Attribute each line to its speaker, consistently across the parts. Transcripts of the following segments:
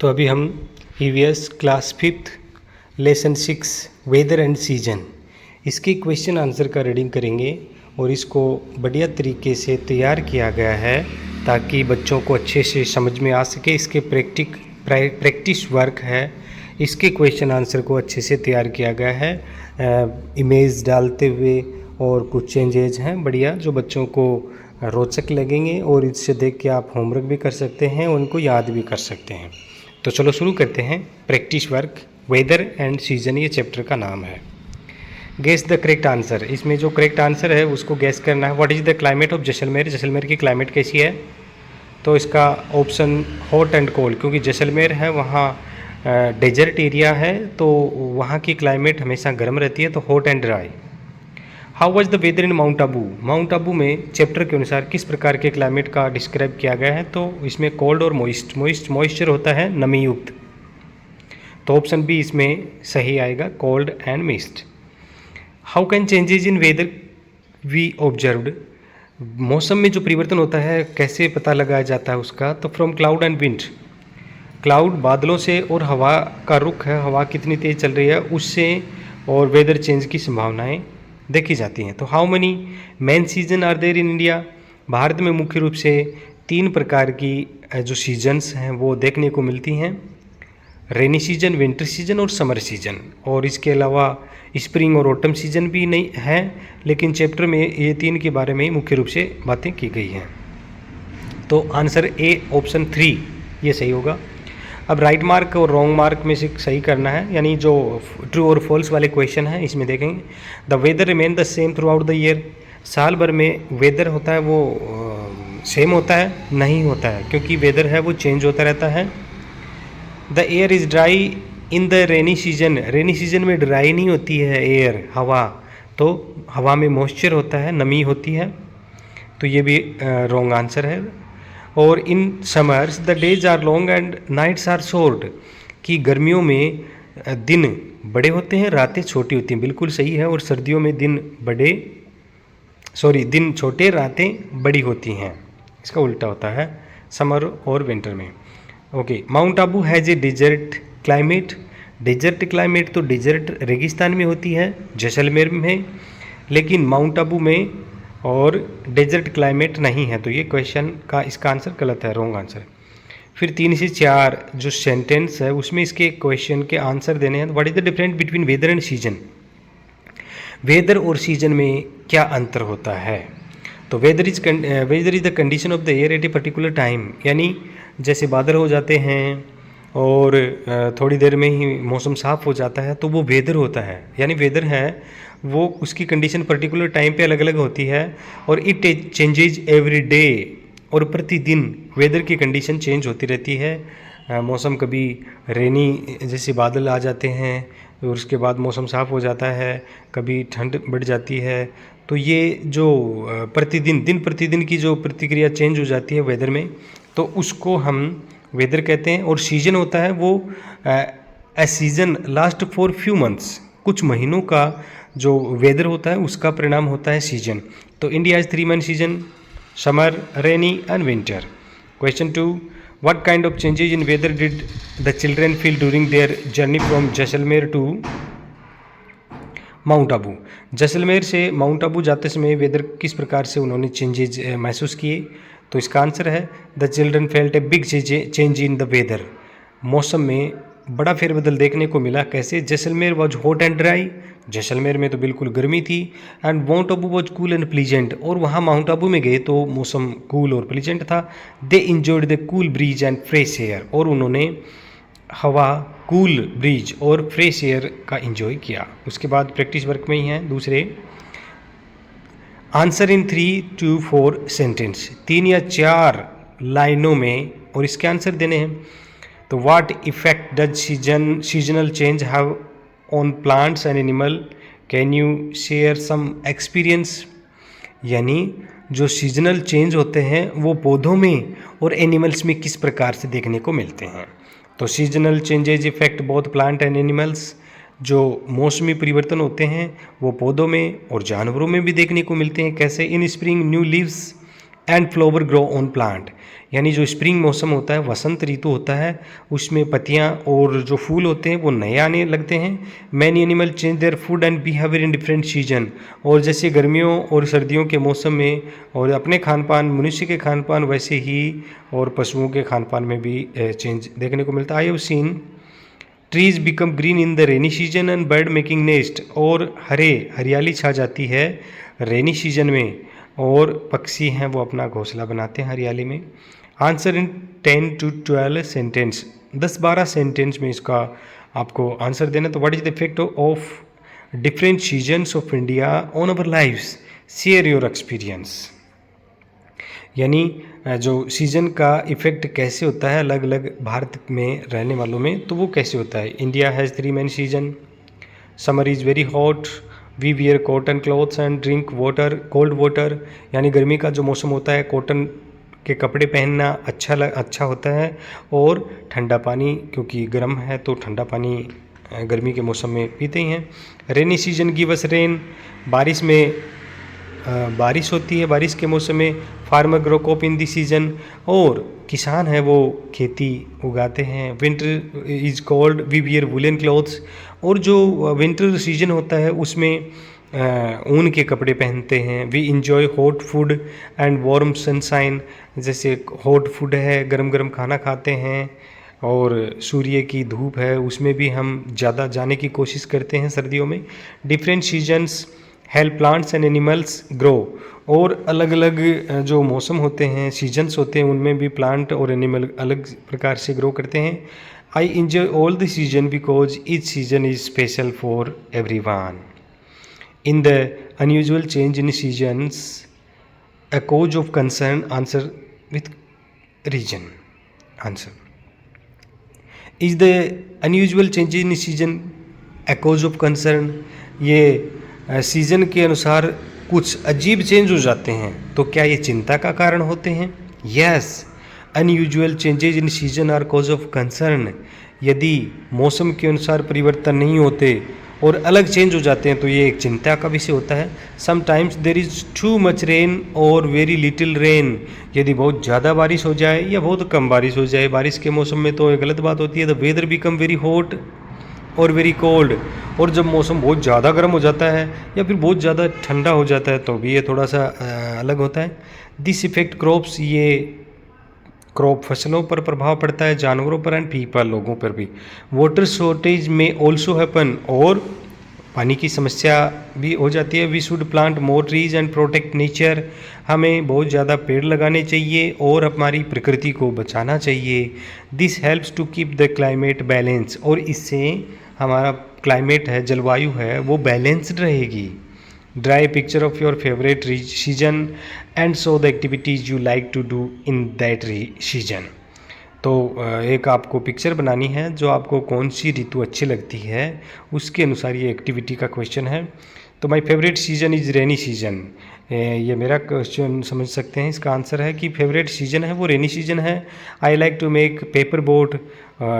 Speaker 1: तो अभी हम EVS class 5 lesson 6 weather and season इसके क्वेश्चन आंसर का रीडिंग करेंगे और इसको बढ़िया तरीके से तैयार किया गया है ताकि बच्चों को अच्छे से समझ में आ सके। इसके प्रैक्टिस वर्क है, इसके क्वेश्चन आंसर को अच्छे से तैयार किया गया है इमेज डालते हुए, और कुछ चेंजेज हैं बढ़िया जो बच्चों को रोचक लगेंगे और इससे देख के आप होमवर्क भी कर सकते हैं, उनको याद भी कर सकते हैं। तो चलो शुरू करते हैं। Practice work weather and season ये चैप्टर का नाम है। गेस द करेक्ट आंसर, इसमें जो करेक्ट आंसर है उसको गेस करना है। What is the climate of Jaisalmer, Jaisalmer की क्लाइमेट कैसी है? तो इसका ऑप्शन हॉट एंड कोल्ड, क्योंकि जैसलमेर है वहाँ डेजर्ट एरिया है तो वहाँ की क्लाइमेट हमेशा गर्म रहती है, तो hot and dry. How was the weather in Mount Abu, Mount Abu में चैप्टर के अनुसार किस प्रकार के क्लाइमेट का डिस्क्राइब किया गया है? तो इसमें कोल्ड और मॉइस्चर होता है, नमी युक्त। तो ऑप्शन बी इसमें सही आएगा, cold and mist. How can changes in weather we observed, मौसम में जो परिवर्तन होता है कैसे पता लगाया जाता है उसका? तो from cloud and wind, cloud बादलों से और हवा का रुख है, हवा कितनी तेज़ चल रही है उससे, और वेदर चेंज की संभावनाएं देखी जाती हैं। तो how many main season are there in India, भारत में मुख्य रूप से 3 प्रकार की जो सीजन्स हैं वो देखने को मिलती हैं, रेनी सीजन, विंटर सीजन और समर सीजन। और इसके अलावा स्प्रिंग और ऑटम सीजन भी नहीं है, लेकिन चैप्टर में ये 3 के बारे में ही मुख्य रूप से बातें की गई हैं। तो आंसर ए ऑप्शन 3 ये सही होगा। अब राइट मार्क और रॉन्ग मार्क में से सही करना है, यानी जो ट्रू और फॉल्स वाले क्वेश्चन हैं इसमें देखेंगे। The weather remain the same throughout the year, साल भर में वेदर होता है वो सेम होता है? नहीं होता है, क्योंकि वेदर है वो चेंज होता रहता है। The air is dry in the rainy season, rainy season में ड्राई नहीं होती है एयर, हवा, तो हवा में मॉइस्चर होता है, नमी होती है, तो ये भी रॉन्ग आंसर है। और in summers the days are long and nights are short, कि गर्मियों में दिन बड़े होते हैं, रातें छोटी होती हैं, बिल्कुल सही है। और सर्दियों में दिन छोटे, रातें बड़ी होती हैं, इसका उल्टा होता है समर और विंटर में। Okay, Mount Abu has a desert climate, desert climate तो डिजर्ट रेगिस्तान में होती है जैसलमेर में, लेकिन माउंट आबू में और डेजर्ट क्लाइमेट नहीं है, तो ये क्वेश्चन का इसका आंसर गलत है, रॉन्ग आंसर। फिर 3 से 4 जो सेंटेंस है उसमें इसके क्वेश्चन के आंसर देने हैं। What is the difference between weather and season, weather और सीजन में क्या अंतर होता है? तो weather is the condition of the air at a particular time, यानी जैसे बादल हो जाते हैं और थोड़ी देर में ही मौसम साफ़ हो जाता है तो वो वेदर होता है, यानी वेदर है वो उसकी कंडीशन पर्टिकुलर टाइम पे अलग अलग होती है, और इट चेंजेज एवरी डे, और प्रतिदिन वेदर की कंडीशन चेंज होती रहती है। मौसम कभी रेनी जैसे बादल आ जाते हैं और उसके बाद मौसम साफ़ हो जाता है, कभी ठंड बढ़ जाती है, तो ये जो दिन प्रतिदिन की जो प्रतिक्रिया चेंज हो जाती है वेदर में, तो उसको हम वेदर कहते हैं। और सीजन होता है वो a season last for few months, कुछ महीनों का जो वेदर होता है उसका परिणाम होता है सीजन। तो India is 3 month season, summer, rainy and winter. Question 2, what kind of changes in weather did the children feel during their journey from Jaisalmer to Mount Abu, Jaisalmer से माउंट आबू जाते समय वेदर किस प्रकार से उन्होंने चेंजेज महसूस किए? तो इसका आंसर है the children felt a big change in the weather, मौसम में बड़ा फेरबदल देखने को मिला। कैसे? Jaisalmer was hot and dry, Jaisalmer में तो बिल्कुल गर्मी थी, and Mount Abu was cool and pleasant, और वहाँ माउंट आबू में गए तो मौसम कूल और प्लीजेंट था। They enjoyed the cool breeze and fresh air, और उन्होंने हवा, कूल ब्रीज और फ्रेश एयर का इंजॉय किया। उसके बाद प्रैक्टिस वर्क में ही हैं दूसरे। आंसर इन 3 to 4 सेंटेंस, 3 या 4 लाइनों में, और इसके आंसर देने हैं। तो what effect does seasonal change have on plants and animal, can you share some experience, यानी जो सीजनल चेंज होते हैं वो पौधों में और एनिमल्स में किस प्रकार से देखने को मिलते हैं? तो seasonal changes effect both plant and animals, जो मौसमी परिवर्तन होते हैं वो पौधों में और जानवरों में भी देखने को मिलते हैं। कैसे? इन spring new leaves and flower grow on plant, यानी जो स्प्रिंग मौसम होता है, वसंत ऋतु होता है, उसमें पत्तियां और जो फूल होते हैं वो नए आने लगते हैं। Many animal change their food and behaviour in different season, और जैसे गर्मियों और सर्दियों के मौसम में और अपने खान पान, मनुष्य के खान पान वैसे ही और पशुओं के खान पान में भी चेंज देखने को मिलता है। I have seen trees become green in the rainy season and bird making nest, और हरियाली छा जाती है रेनी सीजन में, और पक्षी हैं वो अपना घोंसला बनाते हैं हरियाली में। Answer in 10 to 12 sentence, 10-12 sentence में इसका आपको आंसर देना। तो what is the effect of different seasons of India on our lifes, share your experience. यानी जो सीज़न का इफ़ेक्ट कैसे होता है अलग अलग भारत में रहने वालों में, तो वो कैसे होता है। India has 3 main season, summer is very hot, we wear cotton clothes and drink water, cold water, यानी गर्मी का जो मौसम होता है कॉटन के कपड़े पहनना अच्छा होता है, और ठंडा पानी, क्योंकि गर्म है तो ठंडा पानी गर्मी के मौसम में पीते ही हैं। Rainy season give us rain, बारिश में बारिश होती है बारिश के मौसम में। Farmer grow crop in the season, और किसान है वो खेती उगाते हैं। Winter is cold we wear woollen clothes, और जो विंटर सीजन होता है उसमें ऊन के कपड़े पहनते हैं। We enjoy hot food and warm sunshine, जैसे हॉट फूड है, गरम गरम खाना खाते हैं, और सूर्य की धूप है उसमें भी हम ज़्यादा जाने की कोशिश करते हैं सर्दियों में। Different seasons help plants and animals grow, और अलग अलग जो मौसम होते हैं, सीजन्स होते हैं, उनमें भी प्लांट और एनिमल अलग प्रकार से ग्रो करते हैं। I enjoy all the season because each season is special for every one. In the unusual change in seasons a cause of concern, answer with reason. Answer is the unusual changes in season a cause of concern, ये season के अनुसार कुछ अजीब change हो जाते हैं तो क्या ये चिंता का कारण होते हैं। Yes, unusual changes in season are cause of concern, यदि मौसम के अनुसार परिवर्तन नहीं होते और अलग चेंज हो जाते हैं तो ये एक चिंता का विषय होता है। Sometimes there is too much rain और वेरी लिटिल रेन, यदि बहुत ज़्यादा बारिश हो जाए या बहुत कम बारिश हो जाए बारिश के मौसम में तो ये गलत बात होती है। The weather become very hot और वेरी कोल्ड, और जब मौसम बहुत ज़्यादा गर्म हो जाता है या फिर बहुत ज़्यादा ठंडा हो जाता है तो भी ये थोड़ा सा अलग होता है। दिस इफेक्ट क्रॉप्स, ये क्रॉप फसलों पर प्रभाव पड़ता है, जानवरों पर एंड पीपल, लोगों पर भी। Water shortage may also happen, और पानी की समस्या भी हो जाती है। We should plant more trees and protect nature, हमें बहुत ज़्यादा पेड़ लगाने चाहिए और हमारी प्रकृति को बचाना चाहिए। This helps to keep the climate balance, और इससे हमारा क्लाइमेट है, जलवायु है, वो बैलेंस्ड रहेगी। Draw picture of your favourite season and show the activities you like to do in that season. तो एक आपको पिक्चर बनानी है जो आपको कौन सी ऋतु अच्छी लगती है उसके अनुसार ये एक्टिविटी का क्वेश्चन है। तो my favourite season is rainy season, ये मेरा क्वेश्चन समझ सकते हैं। इसका आंसर है कि फेवरेट सीजन है वो रेनी सीजन है। I like to make paper boat,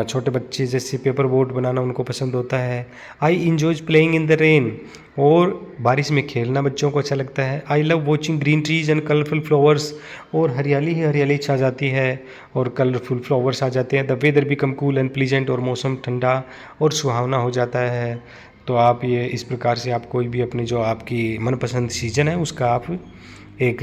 Speaker 1: छोटे बच्चे जैसे पेपर बोट बनाना उनको पसंद होता है। I enjoys playing in the rain, और बारिश में खेलना बच्चों को अच्छा लगता है। I love watching green trees and colourful flowers, और हरियाली ही हरियाली छा जाती है और कलरफुल फ्लावर्स आ जाते हैं। The weather become cool and pleasant, और मौसम ठंडा और सुहावना हो जाता है। तो आप ये इस प्रकार से आप कोई भी अपनी जो आपकी मनपसंद सीजन है उसका आप एक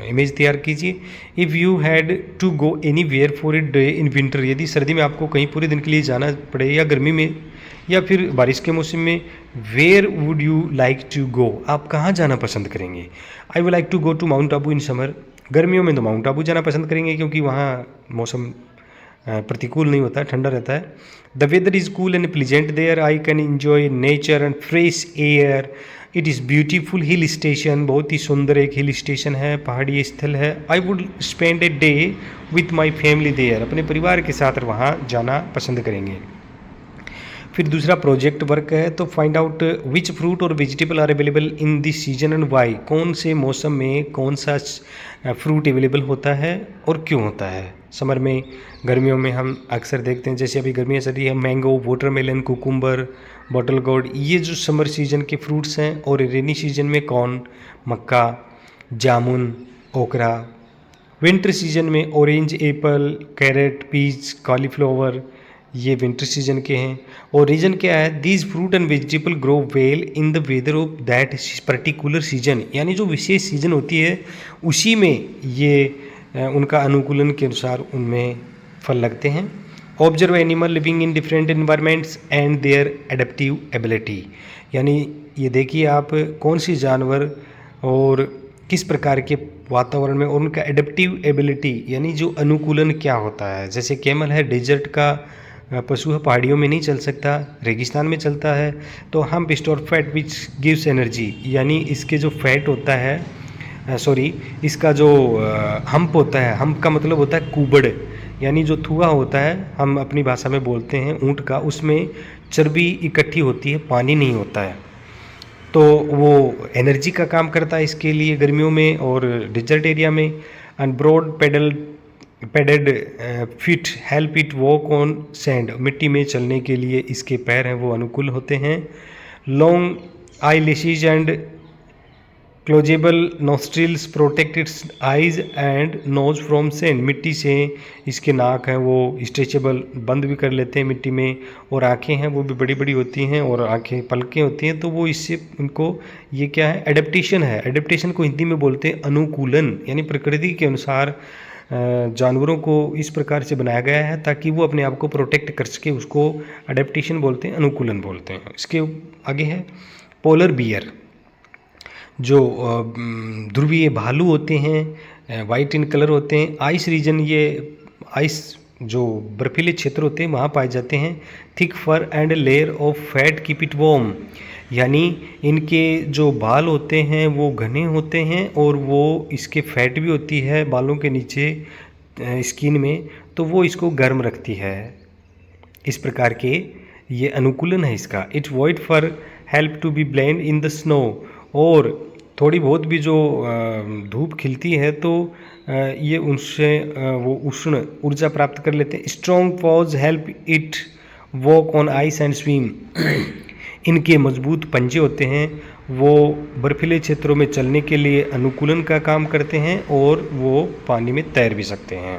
Speaker 1: इमेज तैयार कीजिए। If you had to go anywhere for a day in winter, यदि सर्दी में आपको कहीं पूरे दिन के लिए जाना पड़े या गर्मी में या फिर बारिश के मौसम में, where would you like to go, आप कहाँ जाना पसंद करेंगे। I would like to go to Mount Abu in summer, गर्मियों में तो माउंट आबू जाना पसंद करेंगे क्योंकि वहाँ मौसम प्रतिकूल नहीं होता है, ठंडा रहता है। The weather is cool and pleasant there, I can enjoy nature and fresh air. It is beautiful hill station, बहुत ही सुंदर एक हिल स्टेशन है, पहाड़ी स्थल है। I would spend a day with my family there, अपने परिवार के साथ वहाँ जाना पसंद करेंगे। फिर दूसरा प्रोजेक्ट वर्क है, तो फाइंड आउट विच फ्रूट और vegetable are available in this season and why, कौन से मौसम में कौन सा फ्रूट अवेलेबल होता है और क्यों होता है। समर में, गर्मियों में हम अक्सर देखते हैं, जैसे अभी गर्मियाँ चल रही है, mango, watermelon, cucumber, bottle gourd, ये जो समर सीजन के फ्रूट्स हैं। और रेनी सीजन में कॉर्न, मक्का, जामुन, ओकरा। विंटर सीजन में orange, apple, carrot, peach, cauliflower, ये विंटर सीजन के हैं। और रीजन क्या है, these fruit and vegetable grow well in the weather of that particular season, यानी जो विशेष सीजन होती है उसी में ये उनका अनुकूलन के अनुसार उनमें फल लगते हैं। Observe animal living in different environments and their adaptive ability, यानी ये देखिए आप कौन सी जानवर और किस प्रकार के वातावरण में और उनका एडेप्टिव एबिलिटी यानी जो अनुकूलन क्या होता है। जैसे कैमल है, डेजर्ट का पशु है, पहाड़ियों में नहीं चल सकता, रेगिस्तान में चलता है। तो hump store fat which gives energy, यानी इसके जो फैट होता है इसका जो हम्प होता है, हम्प का मतलब होता है कुबड़, यानी जो थुआ होता है हम अपनी भाषा में बोलते हैं ऊँट का, उसमें चर्बी इकट्ठी होती है, पानी नहीं होता है, तो वो एनर्जी का काम करता है इसके लिए गर्मियों में और डिजर्ट एरिया में। And broad padded feet help it walk on sand, मिट्टी में चलने के लिए इसके पैर हैं वो अनुकूल होते हैं। Long eyelashes and closable nostrils protect its eyes and nose from sand, मिट्टी से इसके नाक हैं वो स्ट्रेचेबल, बंद भी कर लेते हैं मिट्टी में, और आँखें हैं वो भी बड़ी बड़ी होती हैं और आँखें पलकें होती हैं, तो वो इससे उनको ये क्या है, एडेप्टेशन है। एडेप्टेशन को हिंदी में बोलते हैं अनुकूलन, यानी प्रकृति के अनुसार जानवरों को इस प्रकार से बनाया गया है ताकि वो अपने आप को प्रोटेक्ट कर सके, उसको एडेप्टेशन बोलते हैं, अनुकूलन बोलते हैं। इसके आगे है पोलर बियर, जो ध्रुवीय भालू होते हैं, वाइट इन कलर होते हैं। आइस रीजन, ये आइस जो बर्फीले क्षेत्र होते हैं वहाँ पाए जाते हैं। Thick fur and layer of fat keep it warm, यानी इनके जो बाल होते हैं वो घने होते हैं और वो इसके फैट भी होती है बालों के नीचे स्किन में, तो वो इसको गर्म रखती है। इस प्रकार के ये अनुकूलन है इसका। It white fur help to be blend in the snow, और थोड़ी बहुत भी जो धूप खिलती है तो ये उनसे वो उष्ण ऊर्जा प्राप्त कर लेते हैं। Strong pause help it walk on ice and swim, इनके मजबूत पंजे होते हैं वो बर्फीले क्षेत्रों में चलने के लिए अनुकूलन का काम करते हैं और वो पानी में तैर भी सकते हैं।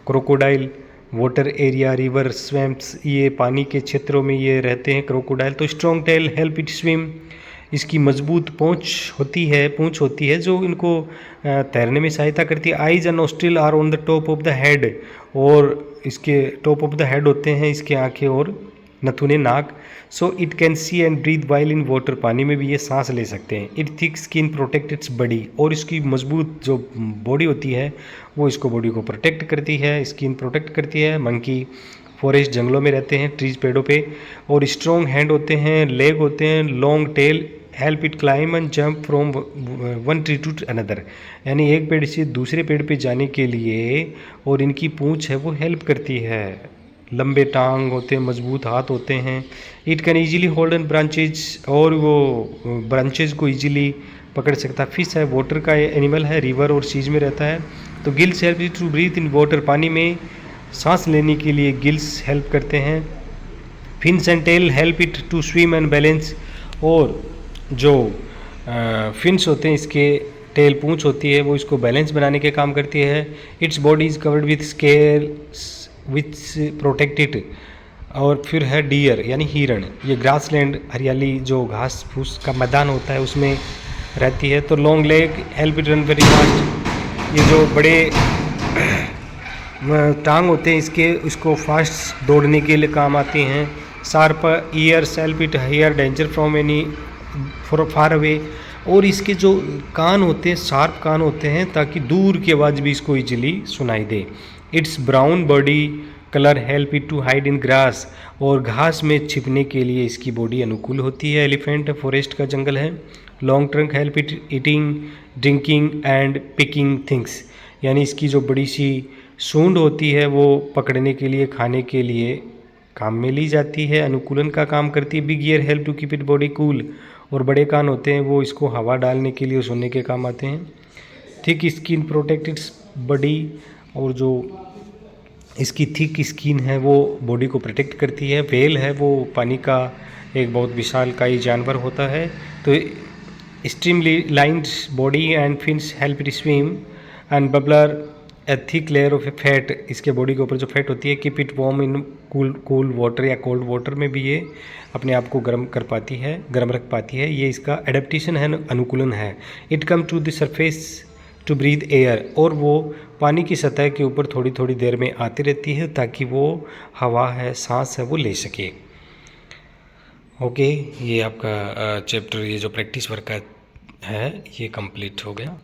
Speaker 1: Crocodile water area, river, swamps, ये पानी के क्षेत्रों में ये रहते हैं क्रोकोडाइल। तो strong tail help it swim, इसकी मजबूत पूंछ होती है जो इनको तैरने में सहायता करती है। Eyes and nostril are on the top of the head, और इसके टॉप ऑफ द हेड होते हैं इसके आंखें और नथुने नाक। So it can see and breathe while in water, पानी में भी ये सांस ले सकते हैं। It thick skin protect its body, और इसकी मजबूत जो बॉडी होती है वो इसको बॉडी को प्रोटेक्ट करती है, स्किन प्रोटेक्ट करती है। मंकी फॉरेस्ट, जंगलों में रहते हैं, ट्रीज, पेड़ों पे। और स्ट्रॉन्ग हैंड होते हैं, लेग होते हैं, long tail help it climb and jump from one tree to another, यानी एक पेड़ से दूसरे पेड़ पे जाने के लिए और इनकी पूंछ है वो हेल्प करती है। लंबे टांग होते हैं, मजबूत हाथ होते हैं। It can easily hold N branches, और वो ब्रांचेज को ईजिली पकड़ सकता है। फिश है, वाटर का एनिमल है, रिवर और सीज में रहता है। तो gills help it to breathe in water, पानी में सांस लेने के लिए गिल्स हेल्प करते हैं। Fins and tail help it to swim and balance, और जो फिन्स होते हैं इसके टेल पूंछ होती है वो इसको बैलेंस बनाने के काम करती है। Its body is covered with scales which protect it. और फिर है डियर यानी हिरण, ये ग्रासलैंड हरियाली जो घास फूस का मैदान होता है उसमें रहती है। तो long leg help it run very fast, ये जो बड़े टांग होते हैं इसको फास्ट दौड़ने के लिए काम आती हैं। Sharp years help it here danger from any far away, और इसके जो कान होते हैं शार्प कान होते हैं ताकि दूर की आवाज़ भी इसको इजीली सुनाई दे। Its brown body colour help it to hide in grass, और घास में छिपने के लिए इसकी बॉडी अनुकूल होती है। एलिफेंट फॉरेस्ट का जंगल है। Long trunk help it eating, drinking and picking things, यानी इसकी जो बड़ी सी सूंड होती है वो पकड़ने के लिए, खाने के लिए काम में ली जाती है, अनुकूलन का काम करती है। Big ear help to keep it body cool, और बड़े कान होते हैं वो इसको हवा डालने के लिए, सोने के काम आते हैं। Thick skin protect its body, और जो इसकी थिक स्किन है वो बॉडी को प्रोटेक्ट करती है। व्हेल है वो पानी का एक बहुत विशालकाय जानवर होता है। तो streamlined body and fins help it swim, and blubber a thick layer of a fat, इसके बॉडी के ऊपर जो फैट होती है, keep it warm in cool water या कोल्ड वाटर में भी ये अपने आप को गर्म कर पाती है, गर्म रख पाती है। ये इसका एडेप्टेशन है, अनुकूलन है। It come to the surface to breathe air, और वो पानी की सतह के ऊपर थोड़ी थोड़ी देर में आती रहती है ताकि वो हवा है, सांस है, वो ले सके। ओके, ये आपका चैप्टर, ये जो प्रैक्टिस वर्क है ये कंप्लीट हो गया।